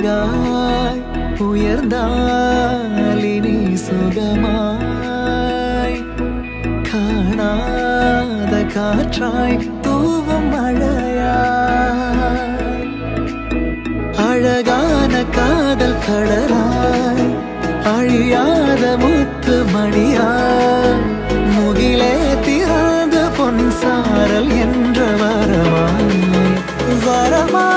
அழகாய் உயர்ந்தால் இனி சுகமாய் காணாத காற்றாய் தூவும் மழையாய் அழகான காதல் கடலாய் அழியாத முத்து மணியாய் முகிலே திறந்த பொன் சாரல் என்ற வரமாய் வரமாய்